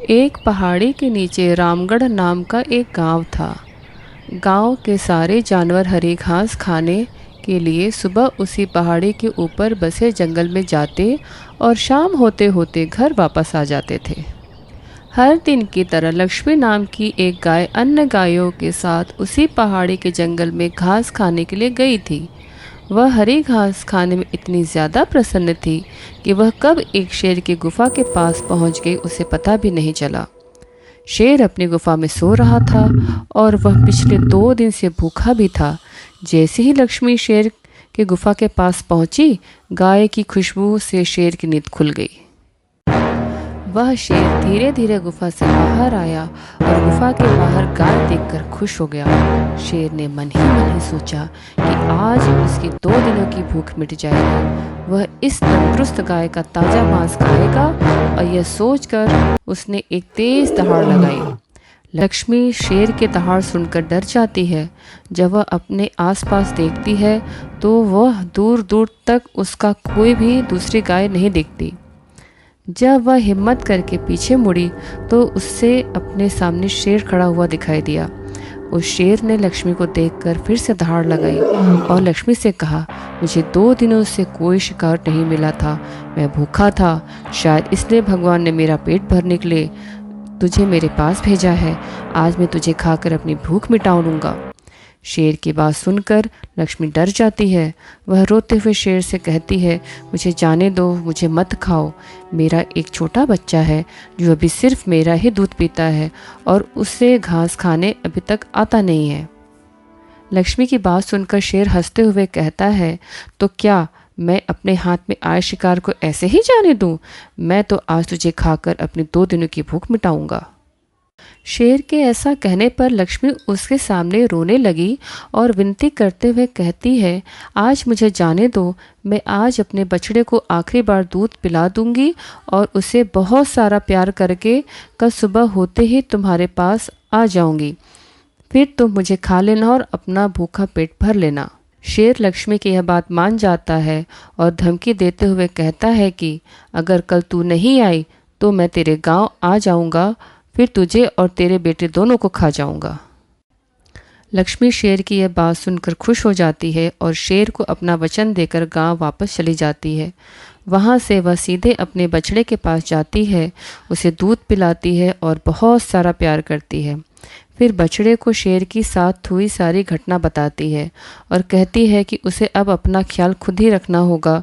एक पहाड़ी के नीचे रामगढ़ नाम का एक गांव था। गांव के सारे जानवर हरी घास खाने के लिए सुबह उसी पहाड़ी के ऊपर बसे जंगल में जाते और शाम होते होते घर वापस आ जाते थे। हर दिन की तरह लक्ष्मी नाम की एक गाय अन्य गायों के साथ उसी पहाड़ी के जंगल में घास खाने के लिए गई थी। वह हरी घास खाने में इतनी ज़्यादा प्रसन्न थी कि वह कब एक शेर की गुफा के पास पहुंच गई उसे पता भी नहीं चला। शेर अपनी गुफा में सो रहा था और वह पिछले 2 दिन से भूखा भी था। जैसे ही लक्ष्मी शेर के गुफा के पास पहुंची, गाय की खुशबू से शेर की नींद खुल गई। वह शेर धीरे धीरे गुफा से बाहर आया और गुफा के बाहर गाय देखकर खुश हो गया। शेर ने मन ही सोचा कि आज उसकी 2 दिनों की भूख मिट जाएगी। वह इस तंदुरुस्त गाय का ताज़ा मांस खाएगा और यह सोचकर उसने एक तेज दहाड़ लगाई। लक्ष्मी शेर के दहाड़ सुनकर डर जाती है। जब वह अपने आसपास देखती है तो वह दूर दूर तक उसका कोई भी दूसरी गाय नहीं दिखती। जब वह हिम्मत करके पीछे मुड़ी तो उससे अपने सामने शेर खड़ा हुआ दिखाई दिया। उस शेर ने लक्ष्मी को देखकर फिर से दहाड़ लगाई और लक्ष्मी से कहा, मुझे 2 दिनों से कोई शिकार नहीं मिला था। मैं भूखा था, शायद इसलिए भगवान ने मेरा पेट भरने के लिए तुझे मेरे पास भेजा है। आज मैं तुझे खाकर अपनी भूख मिटा लूँगा। शेर की बात सुनकर लक्ष्मी डर जाती है। वह रोते हुए शेर से कहती है, मुझे जाने दो, मुझे मत खाओ। मेरा एक छोटा बच्चा है जो अभी सिर्फ मेरा ही दूध पीता है और उसे घास खाने अभी तक आता नहीं है। लक्ष्मी की बात सुनकर शेर हंसते हुए कहता है, तो क्या मैं अपने हाथ में आए शिकार को ऐसे ही जाने दूं? मैं तो आज तुझे खाकर अपनी 2 दिनों की भूख मिटाऊंगा। शेर के ऐसा कहने पर लक्ष्मी उसके सामने रोने लगी और विनती करते हुए कहती है, आज मुझे जाने दो, मैं आज अपने बछड़े को आखिरी बार दूध पिला दूंगी और उसे बहुत सारा प्यार करके कल सुबह होते ही तुम्हारे पास आ जाऊंगी। फिर तुम मुझे खा लेना और अपना भूखा पेट भर लेना। शेर लक्ष्मी की यह बात मान जाता है और धमकी देते हुए कहता है कि अगर कल तू नहीं आई तो मैं तेरे गांव आ जाऊंगा, फिर तुझे और तेरे बेटे दोनों को खा जाऊंगा। लक्ष्मी शेर की यह बात सुनकर खुश हो जाती है और शेर को अपना वचन देकर गांव वापस चली जाती है। वहां से वह सीधे अपने बछड़े के पास जाती है, उसे दूध पिलाती है और बहुत सारा प्यार करती है। फिर बछड़े को शेर की साथ हुई सारी घटना बताती है और कहती है कि उसे अब अपना ख्याल खुद ही रखना होगा।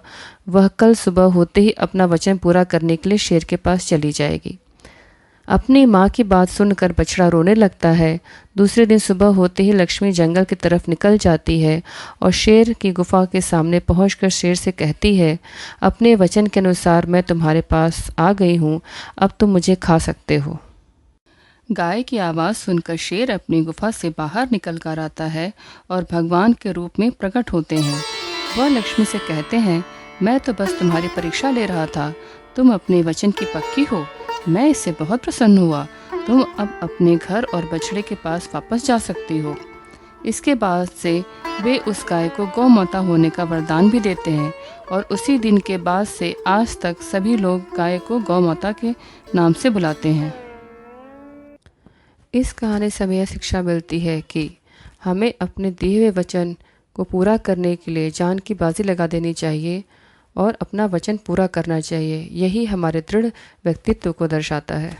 वह कल सुबह होते ही अपना वचन पूरा करने के लिए शेर के पास चली जाएगी। अपनी माँ की बात सुनकर बछड़ा रोने लगता है। दूसरे दिन सुबह होते ही लक्ष्मी जंगल की तरफ निकल जाती है और शेर की गुफा के सामने पहुंचकर शेर से कहती है, अपने वचन के अनुसार मैं तुम्हारे पास आ गई हूँ, अब तुम मुझे खा सकते हो। गाय की आवाज़ सुनकर शेर अपनी गुफा से बाहर निकल कर आता है और भगवान के रूप में प्रकट होते हैं। वह लक्ष्मी से कहते हैं, मैं तो बस तुम्हारी परीक्षा ले रहा था, तुम अपने वचन की पक्की हो। मैं इससे बहुत प्रसन्न हुआ। तुम अब अपने घर और बछड़े के पास वापस जा सकती हो। इसके बाद से वे उस गाय को गौ माता होने का वरदान भी देते हैं और उसी दिन के बाद से आज तक सभी लोग गाय को गौ माता के नाम से बुलाते हैं। इस कहानी से हमें यह शिक्षा मिलती है कि हमें अपने दिए हुए वचन को पूरा करने के लिए जान की बाजी लगा देनी चाहिए और अपना वचन पूरा करना चाहिए। यही हमारे दृढ़ व्यक्तित्व को दर्शाता है।